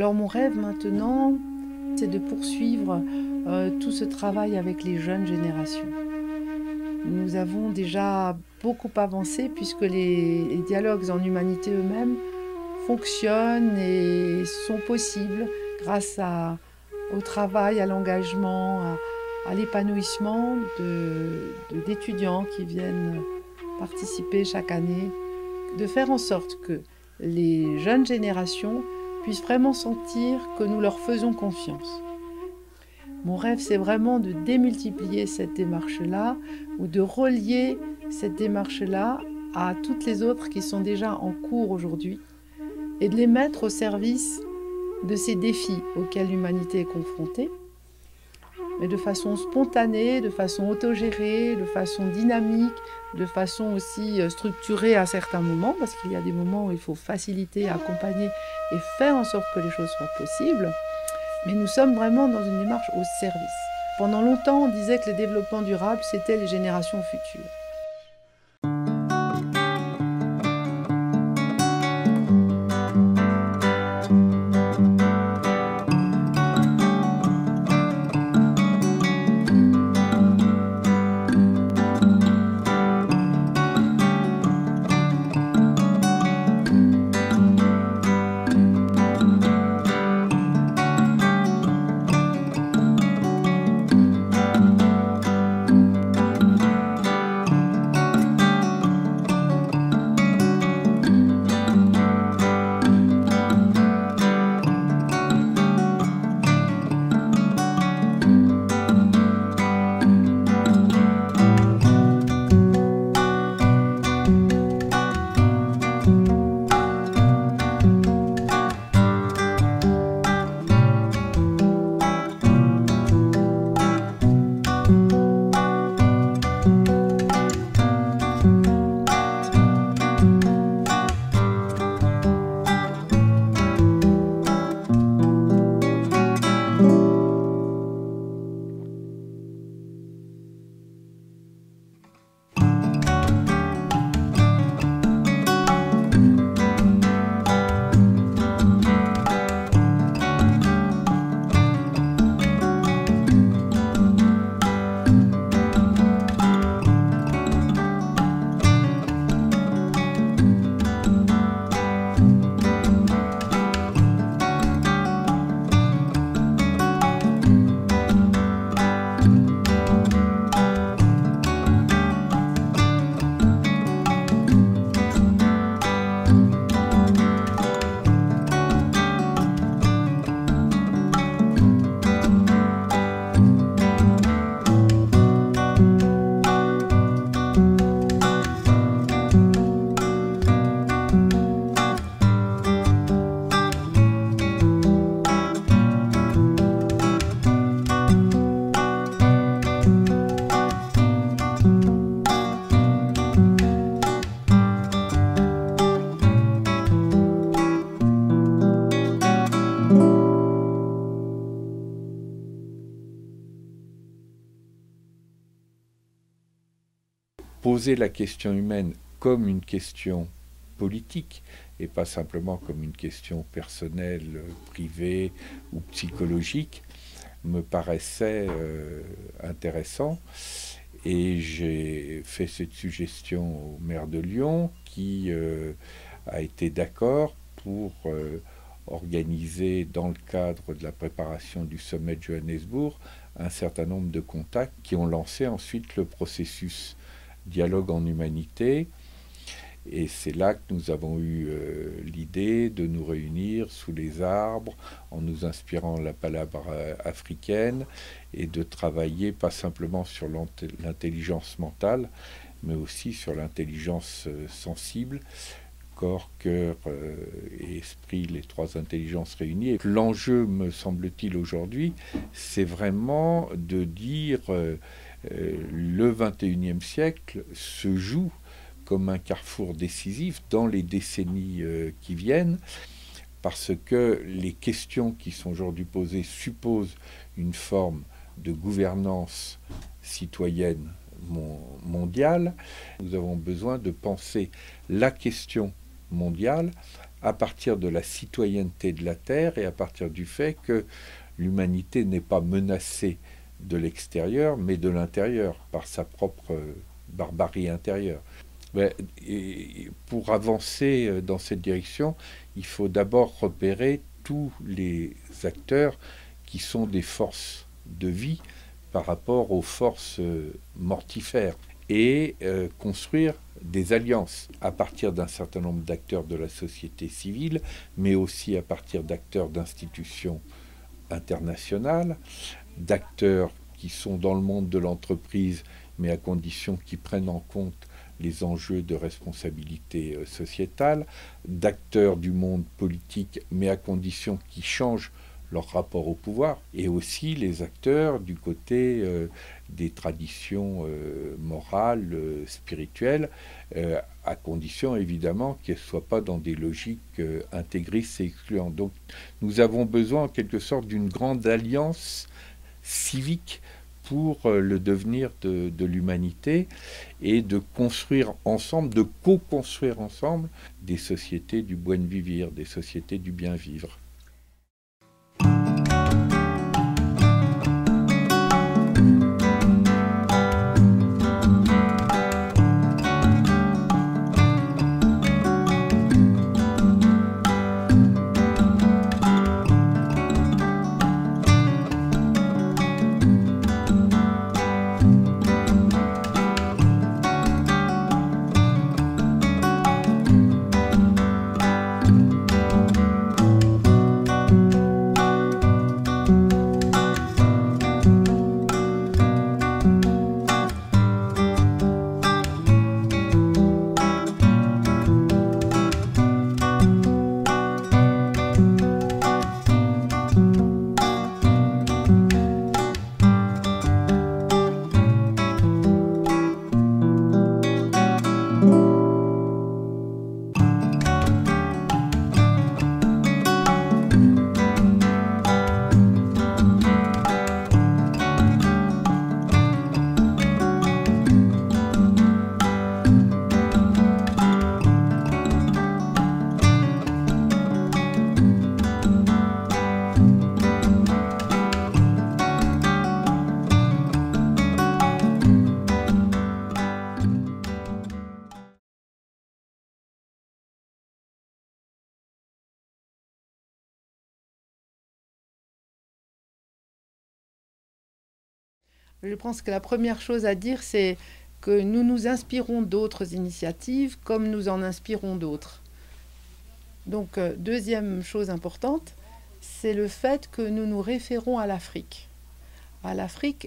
Alors mon rêve maintenant, c'est de poursuivre tout ce travail avec les jeunes générations. Nous avons déjà beaucoup avancé puisque les dialogues en humanité eux-mêmes fonctionnent et sont possibles grâce au travail, à l'engagement, à l'épanouissement d'étudiants qui viennent participer chaque année, de faire en sorte que les jeunes générations puissent vraiment sentir que nous leur faisons confiance. Mon rêve, c'est vraiment de démultiplier cette démarche-là ou de relier cette démarche-là à toutes les autres qui sont déjà en cours aujourd'hui et de les mettre au service de ces défis auxquels l'humanité est confrontée, mais de façon spontanée, de façon autogérée, de façon dynamique, de façon aussi structurée à certains moments, parce qu'il y a des moments où il faut faciliter, accompagner et faire en sorte que les choses soient possibles. Mais nous sommes vraiment dans une démarche au service. Pendant longtemps, on disait que le développement durable, c'était les générations futures. Poser la question humaine comme une question politique et pas simplement comme une question personnelle, privée ou psychologique me paraissait intéressant. Et j'ai fait cette suggestion au maire de Lyon qui a été d'accord pour organiser dans le cadre de la préparation du sommet de Johannesburg un certain nombre de contacts qui ont lancé ensuite le processus dialogue en humanité. Et c'est là que nous avons eu l'idée de nous réunir sous les arbres en nous inspirant de la palabre africaine et de travailler pas simplement sur l'intelligence mentale, mais aussi sur l'intelligence sensible, corps, cœur et esprit, les trois intelligences réunies. L'enjeu, me semble-t-il, aujourd'hui, c'est vraiment de dire le XXIe siècle se joue comme un carrefour décisif dans les décennies qui viennent, parce que les questions qui sont aujourd'hui posées supposent une forme de gouvernance citoyenne mondiale. Nous avons besoin de penser la question mondiale à partir de la citoyenneté de la Terre et à partir du fait que l'humanité n'est pas menacée de l'extérieur, mais de l'intérieur, par sa propre barbarie intérieure. Et pour avancer dans cette direction, il faut d'abord repérer tous les acteurs qui sont des forces de vie par rapport aux forces mortifères et construire des alliances à partir d'un certain nombre d'acteurs de la société civile, mais aussi à partir d'acteurs d'institutions internationales, d'acteurs qui sont dans le monde de l'entreprise, mais à condition qu'ils prennent en compte les enjeux de responsabilité sociétale, d'acteurs du monde politique, mais à condition qu'ils changent leur rapport au pouvoir, et aussi les acteurs du côté des traditions morales, spirituelles, à condition évidemment qu'elles ne soient pas dans des logiques intégristes et excluantes. Donc nous avons besoin en quelque sorte d'une grande alliance civique pour le devenir de l'humanité et de construire ensemble, de co-construire ensemble des sociétés du buen vivir, des sociétés du bien vivre. Je pense que la première chose à dire, c'est que nous nous inspirons d'autres initiatives comme nous en inspirons d'autres. Donc, deuxième chose importante, c'est le fait que nous nous référons à l'Afrique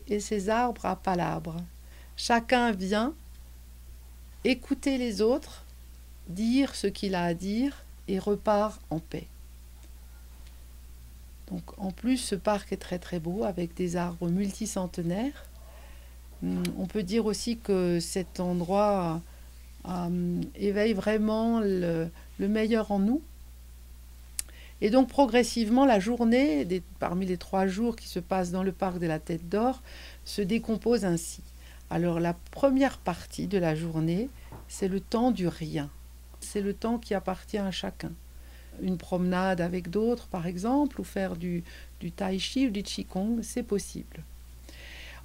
et ses arbres à palabres. Chacun vient écouter les autres, dire ce qu'il a à dire et repart en paix. Donc, en plus, ce parc est très très beau avec des arbres multicentenaires. On peut dire aussi que cet endroit éveille vraiment le meilleur en nous. Et donc progressivement, la journée, parmi les 3 jours qui se passent dans le parc de la Tête d'Or, se décompose ainsi. Alors la première partie de la journée, c'est le temps du rien. C'est le temps qui appartient à chacun. Une promenade avec d'autres, par exemple, ou faire du tai chi ou du qigong, c'est possible.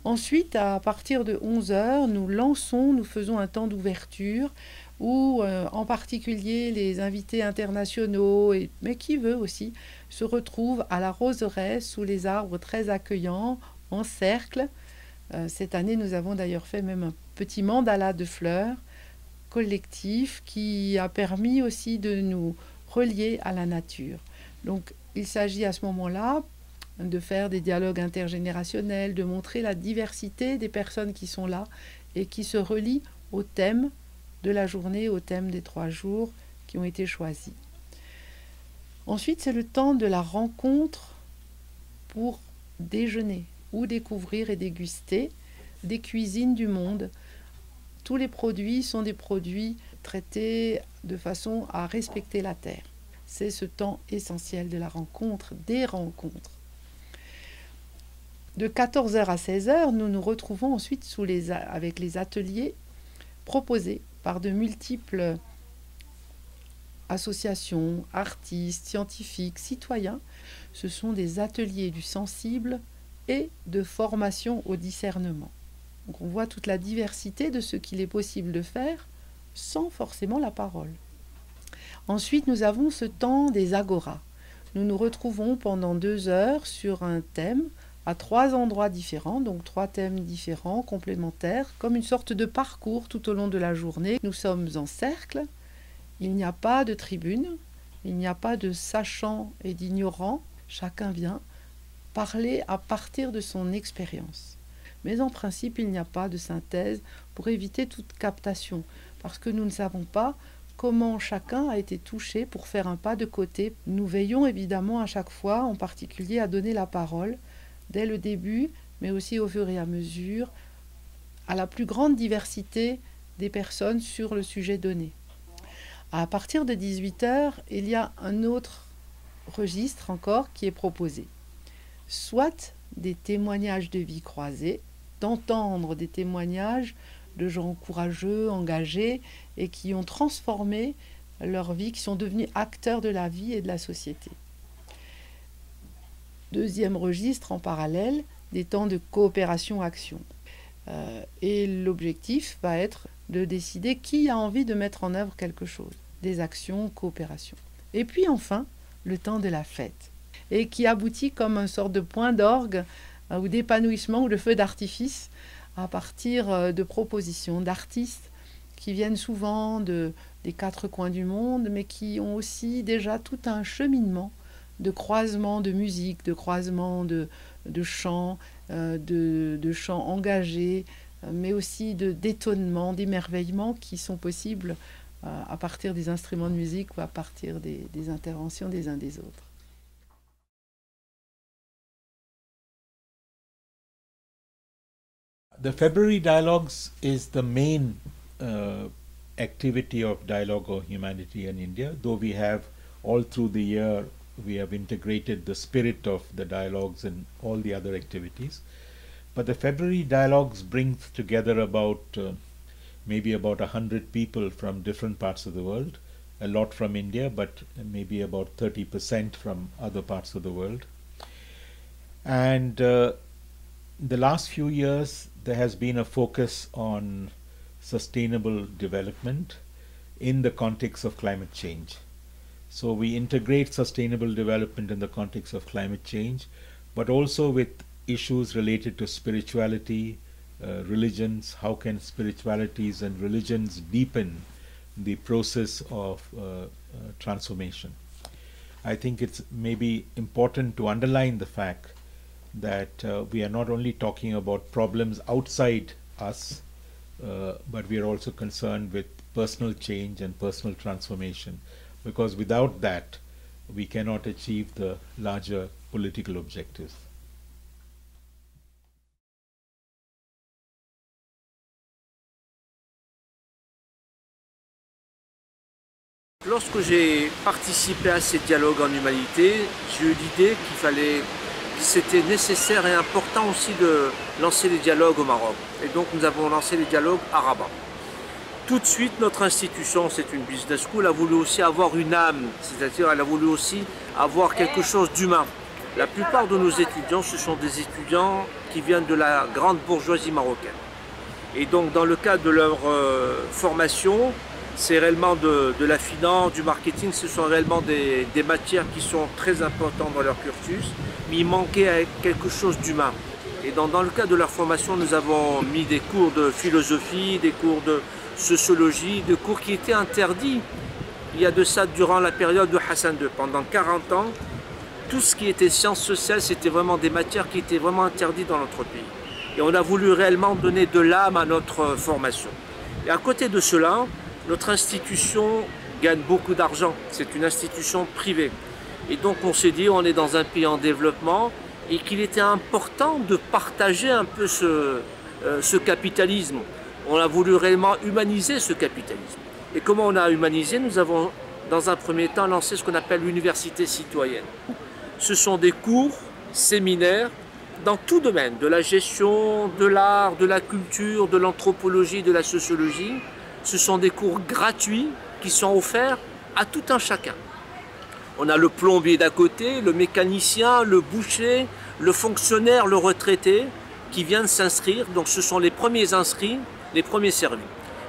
Ensuite, à partir de 11h, nous faisons un temps d'ouverture où, en particulier, les invités internationaux, mais qui veut aussi, se retrouvent à la roseraie sous les arbres très accueillants, en cercle. Cette année, nous avons d'ailleurs fait même un petit mandala de fleurs collectif qui a permis aussi de nous reliés à la nature. Donc, il s'agit à ce moment-là de faire des dialogues intergénérationnels, de montrer la diversité des personnes qui sont là et qui se relient au thème de la journée, au thème des 3 jours qui ont été choisis. Ensuite, c'est le temps de la rencontre pour déjeuner ou découvrir et déguster des cuisines du monde. Tous les produits sont des produits traités de façon à respecter la terre. C'est ce temps essentiel de la rencontre, des rencontres. De 14h à 16h, nous nous retrouvons ensuite avec les ateliers proposés par de multiples associations, artistes, scientifiques, citoyens. Ce sont des ateliers du sensible et de formation au discernement. Donc on voit toute la diversité de ce qu'il est possible de faire sans forcément la parole. Ensuite, nous avons ce temps des agoras. Nous nous retrouvons pendant 2 heures sur un thème à 3 endroits différents, donc 3 thèmes différents, complémentaires, comme une sorte de parcours tout au long de la journée. Nous sommes en cercle, il n'y a pas de tribune, il n'y a pas de sachants et d'ignorants, chacun vient parler à partir de son expérience. Mais en principe, il n'y a pas de synthèse pour éviter toute captation, parce que nous ne savons pas comment chacun a été touché pour faire un pas de côté. Nous veillons évidemment à chaque fois, en particulier, à donner la parole, dès le début, mais aussi au fur et à mesure, à la plus grande diversité des personnes sur le sujet donné. À partir de 18 h, il y a un autre registre encore qui est proposé. Soit des témoignages de vie croisés, d'entendre des témoignages de gens courageux, engagés et qui ont transformé leur vie, qui sont devenus acteurs de la vie et de la société. Deuxième registre en parallèle, des temps de coopération-action. Et l'objectif va être de décider qui a envie de mettre en œuvre quelque chose, des actions, coopération. Et puis enfin, le temps de la fête, et qui aboutit comme une sorte de point d'orgue ou d'épanouissement ou de feu d'artifice à partir de propositions d'artistes qui viennent souvent des 4 coins du monde, mais qui ont aussi déjà tout un cheminement de croisement de musique, de croisement de chants, de chants engagés, mais aussi d'étonnement, d'émerveillement qui sont possibles à partir des instruments de musique ou à partir des interventions des uns des autres. The February Dialogues is the main activity of Dialogue on Humanity in India, though we have all through the year we have integrated the spirit of the dialogues in all the other activities. But the February Dialogues brings together maybe about 100 people from different parts of the world, a lot from India, but maybe about 30% from other parts of the world. And the last few years there has been a focus on sustainable development in the context of climate change. So we integrate sustainable development in the context of climate change, but also with issues related to spirituality, religions. How can spiritualities and religions deepen the process of transformation? I think it's maybe important to underline the fact that we are not only talking about problems outside us, but we are also concerned with personal change and personal transformation, because without that we cannot achieve the larger political objectives. Lorsque j'ai participé à ces dialogues en humanité, j'ai eu l'idée que c'était nécessaire et important aussi de lancer les dialogues au Maroc. Et donc nous avons lancé les dialogues à Rabat. Tout de suite, notre institution, c'est une business school, a voulu aussi avoir une âme, c'est-à-dire elle a voulu aussi avoir quelque chose d'humain. La plupart de nos étudiants, ce sont des étudiants qui viennent de la grande bourgeoisie marocaine. Et donc dans le cadre de leur formation, c'est réellement de la finance, du marketing, ce sont réellement des matières qui sont très importantes dans leur cursus, mais il manquait quelque chose d'humain. Et dans le cadre de leur formation, nous avons mis des cours de philosophie, des cours de sociologie, des cours qui étaient interdits. Il y a de ça durant la période de Hassan II. Pendant 40 ans, tout ce qui était sciences sociales, c'était vraiment des matières qui étaient vraiment interdites dans notre pays. Et on a voulu réellement donner de l'âme à notre formation. Et à côté de cela, notre institution gagne beaucoup d'argent. C'est une institution privée. Et donc on s'est dit, on est dans un pays en développement et qu'il était important de partager un peu ce capitalisme. On a voulu réellement humaniser ce capitalisme. Et comment on a humanisé? Nous avons dans un premier temps lancé ce qu'on appelle l'université citoyenne. Ce sont des cours, séminaires, dans tout domaine, de la gestion, de l'art, de la culture, de l'anthropologie, de la sociologie. Ce sont des cours gratuits qui sont offerts à tout un chacun. On a le plombier d'à côté, le mécanicien, le boucher, le fonctionnaire, le retraité qui viennent s'inscrire. Donc ce sont les premiers inscrits, les premiers servis.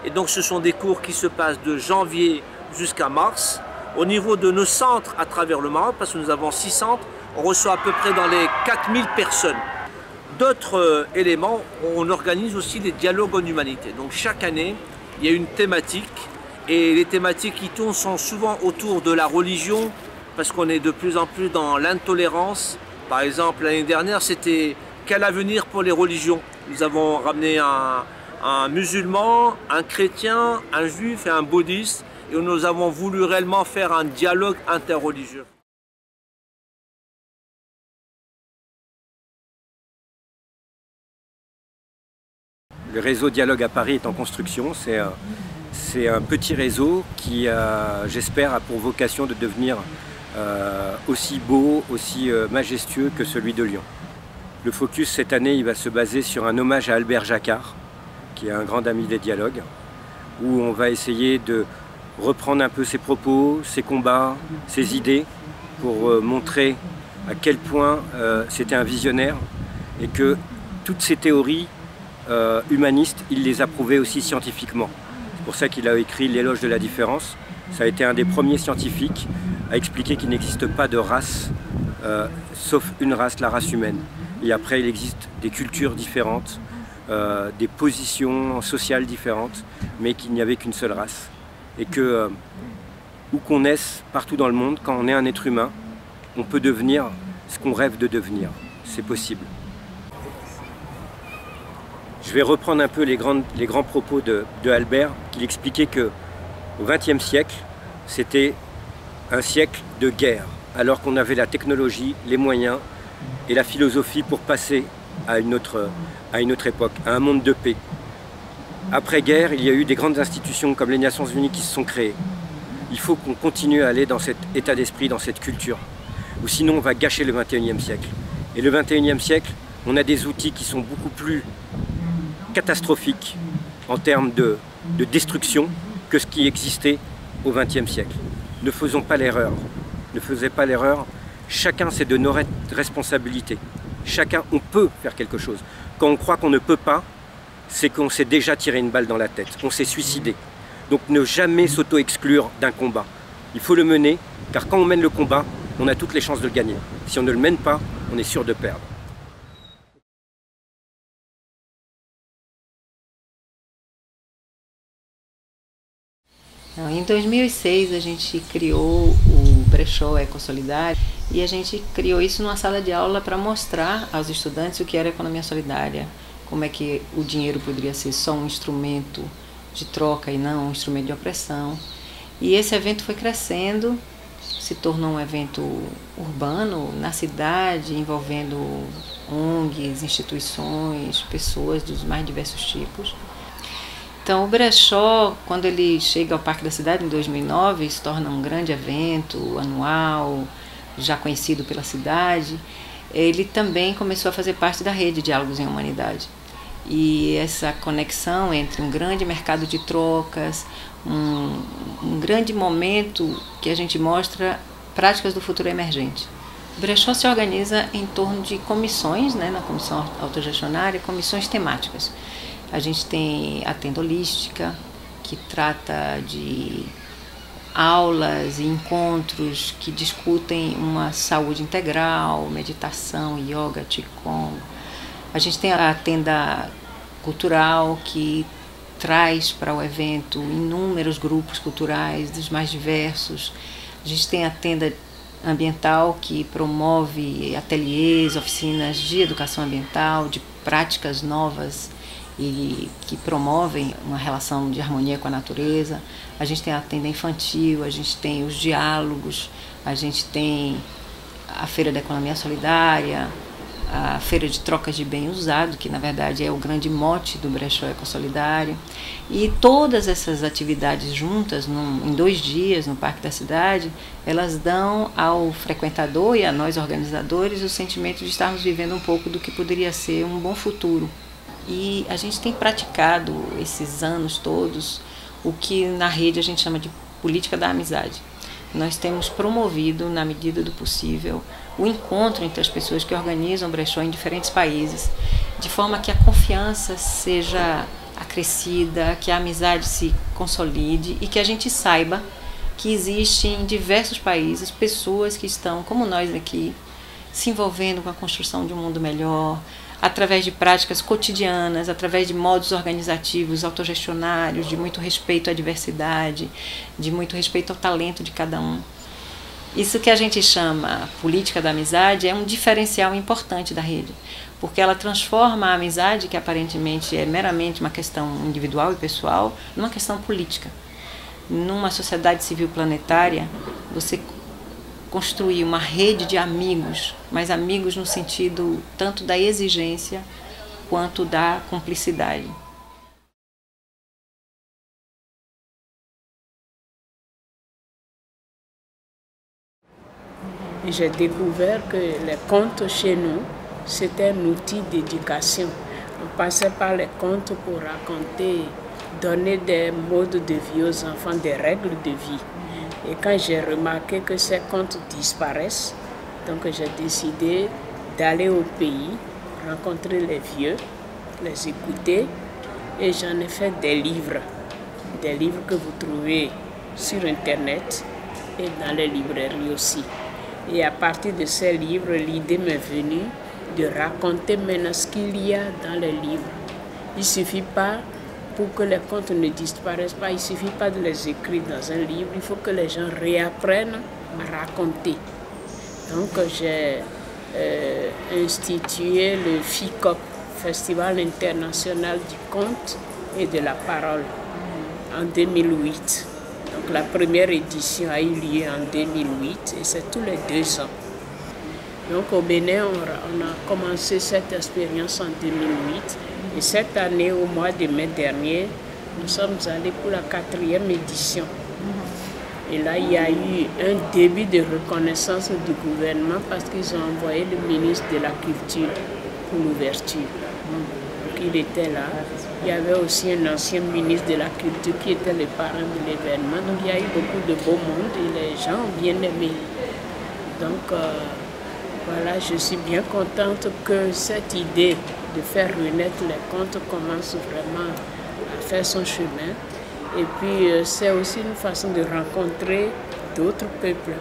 Et donc ce sont des cours qui se passent de janvier jusqu'à mars. Au niveau de nos centres à travers le Maroc, parce que nous avons 6 centres, on reçoit à peu près dans les 4000 personnes. D'autres éléments, on organise aussi des dialogues en humanité. Donc chaque année, il y a une thématique. Et les thématiques qui tournent sont souvent autour de la religion, parce qu'on est de plus en plus dans l'intolérance. Par exemple, l'année dernière, c'était quel avenir pour les religions? Nous avons ramené un musulman, un chrétien, un juif et un bouddhiste, et nous avons voulu réellement faire un dialogue interreligieux. Le réseau Dialogue à Paris est en construction. C'est un petit réseau qui, j'espère, a pour vocation de devenir aussi beau, aussi majestueux que celui de Lyon. Le focus cette année, il va se baser sur un hommage à Albert Jacquard, qui est un grand ami des dialogues, où on va essayer de reprendre un peu ses propos, ses combats, ses idées, pour montrer à quel point c'était un visionnaire et que toutes ces théories humanistes, il les a prouvées aussi scientifiquement. C'est pour ça qu'il a écrit L'éloge de la différence. Ça a été un des premiers scientifiques à expliquer qu'il n'existe pas de race, sauf une race, la race humaine. Et après, il existe des cultures différentes, des positions sociales différentes, mais qu'il n'y avait qu'une seule race. Et que, où qu'on naisse, partout dans le monde, quand on est un être humain, on peut devenir ce qu'on rêve de devenir. C'est possible. Je vais reprendre un peu les grands propos de Albert, qu'il expliquait qu'au XXe siècle, c'était un siècle de guerre, alors qu'on avait la technologie, les moyens et la philosophie pour passer à une autre époque, à un monde de paix. Après-guerre, il y a eu des grandes institutions comme les Nations Unies qui se sont créées. Il faut qu'on continue à aller dans cet état d'esprit, dans cette culture, ou sinon on va gâcher le XXIe siècle. Et le XXIe siècle, on a des outils qui sont beaucoup plus catastrophiques en termes de destruction que ce qui existait au XXe siècle. Ne faisons pas l'erreur. Ne faisons pas l'erreur. Chacun, c'est de nos responsabilités. Chacun, on peut faire quelque chose. Quand on croit qu'on ne peut pas, c'est qu'on s'est déjà tiré une balle dans la tête. On s'est suicidé. Donc ne jamais s'auto-exclure d'un combat. Il faut le mener, car quand on mène le combat, on a toutes les chances de le gagner. Si on ne le mène pas, on est sûr de perdre. Em 2006 a gente criou o Brechó Ecossolidário e a gente criou isso numa sala de aula para mostrar aos estudantes o que era a economia solidária, como é que o dinheiro poderia ser só um instrumento de troca e não um instrumento de opressão. E esse evento foi crescendo, se tornou um evento urbano na cidade, envolvendo ONGs, instituições, pessoas dos mais diversos tipos. Então o Brechó, quando ele chega ao Parque da Cidade em 2009, se torna um grande evento anual, já conhecido pela cidade. Ele também começou a fazer parte da rede Diálogos em Humanidade. E essa conexão entre um grande mercado de trocas, um grande momento que a gente mostra práticas do futuro emergente. O Brechó se organiza em torno de comissões, na comissão autogestionária, comissões temáticas. A gente tem a tenda holística, que trata de aulas e encontros que discutem uma saúde integral, meditação, yoga, qigong. A gente tem a tenda cultural, que traz para o evento inúmeros grupos culturais dos mais diversos. A gente tem a tenda ambiental, que promove ateliês, oficinas de educação ambiental, de práticas novas e que promovem uma relação de harmonia com a natureza. A gente tem a tenda infantil, a gente tem os diálogos, a gente tem a Feira da Economia Solidária, a Feira de Trocas de Bem Usado, que na verdade é o grande mote do Brechó Ecossolidário. E todas essas atividades juntas, em 2 dias no Parque da Cidade, elas dão ao frequentador e a nós organizadores o sentimento de estarmos vivendo um pouco do que poderia ser um bom futuro. E a gente tem praticado esses anos todos o que na rede a gente chama de política da amizade. nós temos promovido, na medida do possível, o encontro entre as pessoas que organizam brechó em diferentes países, de forma que a confiança seja acrescida, que a amizade se consolide e que a gente saiba que existem em diversos países pessoas que estão, como nós aqui, se envolvendo com a construção de um mundo melhor, através de práticas cotidianas, através de modos organizativos, autogestionários, de muito respeito à diversidade, de muito respeito ao talento de cada um. Isso que a gente chama política da amizade é um diferencial importante da rede, porque ela transforma a amizade, que aparentemente é meramente uma questão individual e pessoal, numa questão política. Numa sociedade civil planetária, você construir uma rede de amigos, mas amigos no sentido tanto da exigência quanto da cumplicidade. J'ai découvert que les contes chez nous, c'était un outil d'éducation. On passait par les contes pour raconter, donner des modes de vie aux enfants, des règles de vie. Et quand j'ai remarqué que ces contes disparaissent, donc j'ai décidé d'aller au pays, rencontrer les vieux, les écouter, et j'en ai fait des livres que vous trouvez sur Internet et dans les librairies aussi. Et à partir de ces livres, l'idée m'est venue de raconter maintenant ce qu'il y a dans les livres. Il ne suffit pas, pour que les contes ne disparaissent pas, il ne suffit pas de les écrire dans un livre, il faut que les gens réapprennent à raconter. Donc j'ai institué le FICOP, Festival international du conte et de la parole, en 2008. Donc la première édition a eu lieu en 2008 et c'est tous les 2 ans. Donc au Bénin, on a commencé cette expérience en 2008 et cette année, au mois de mai dernier, nous sommes allés pour la 4e édition. Et là, il y a eu un début de reconnaissance du gouvernement parce qu'ils ont envoyé le ministre de la Culture pour l'ouverture. Donc il était là. Il y avait aussi un ancien ministre de la Culture qui était le parrain de l'événement. Donc il y a eu beaucoup de beau monde et les gens ont bien aimé. Donc voilà, je suis bien contente que cette idée de faire renaître les contes commence vraiment à faire son chemin. Et puis c'est aussi une façon de rencontrer d'autres peuples.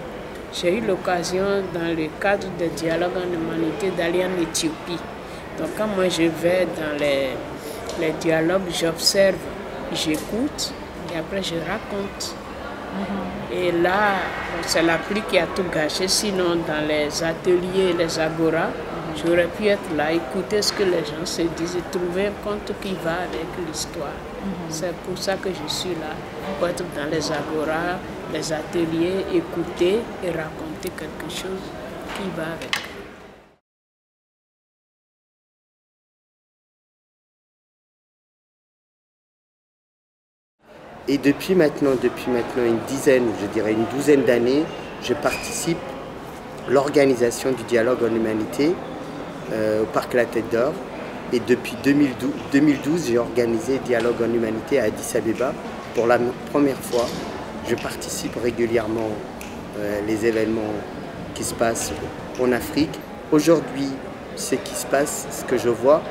J'ai eu l'occasion dans le cadre des dialogues en humanité d'aller en Éthiopie. Donc quand moi je vais dans les dialogues, j'observe, j'écoute et après je raconte. Et là, c'est la pluie qui a tout gâché. Sinon, dans les ateliers, les agoras, j'aurais pu être là, écouter ce que les gens se disent et trouver un conte qui va avec l'histoire. C'est pour ça que je suis là, pour être dans les agoras, les ateliers, écouter et raconter quelque chose qui va avec. Et depuis maintenant une dizaine, je dirais une douzaine d'années, je participe à l'organisation du dialogue en humanité au Parc La Tête d'Or. Et depuis 2012, j'ai organisé Dialogue en humanité à Addis Abeba. Pour la première fois, je participe régulièrement les événements qui se passent en Afrique. Aujourd'hui, ce qui se passe, ce que je vois,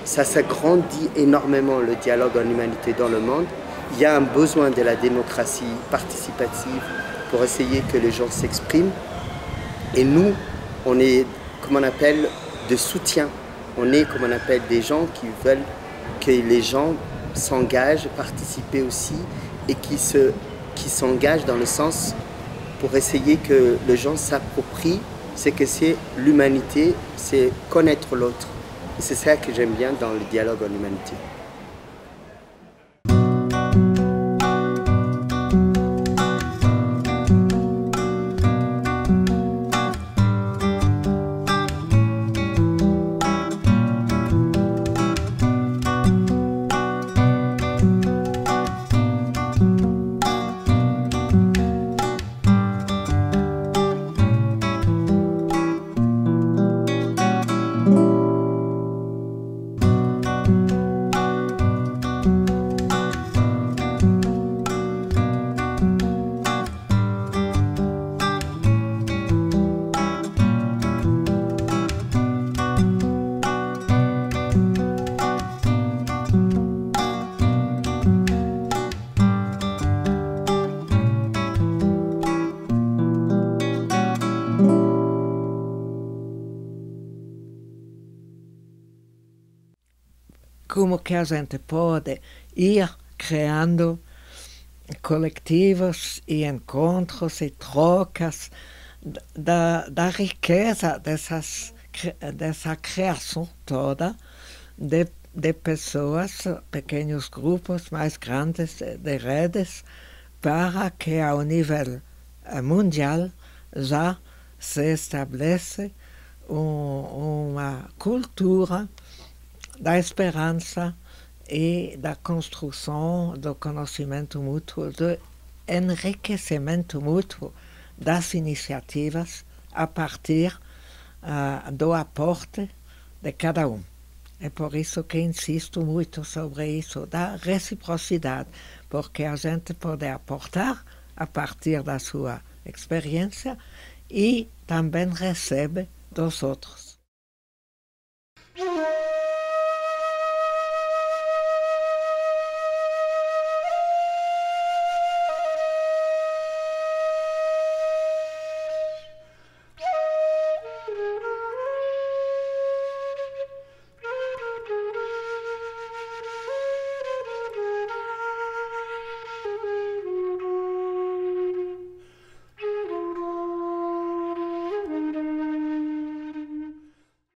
ça s'agrandit énormément le dialogue en humanité dans le monde. Il y a un besoin de la démocratie participative pour essayer que les gens s'expriment. Et nous, on est, comme on appelle, de soutien. On est, comme on appelle, des gens qui veulent que les gens s'engagent, participer aussi, et qui s'engagent dans le sens pour essayer que les gens s'approprient ce que c'est l'humanité, c'est connaître l'autre. Et c'est ça que j'aime bien dans le dialogue en humanité. como que a gente pode ir criando coletivos e encontros e trocas da riqueza dessa criação toda de pessoas, pequenos grupos mais grandes de redes, para que ao nível mundial já se estabelece uma cultura da esperança e da construção do conhecimento mútuo, do enriquecimento mútuo das iniciativas a partir do aporte de cada um. É por isso que insisto muito sobre isso, da reciprocidade, porque a gente pode aportar a partir da sua experiência e também recebe dos outros.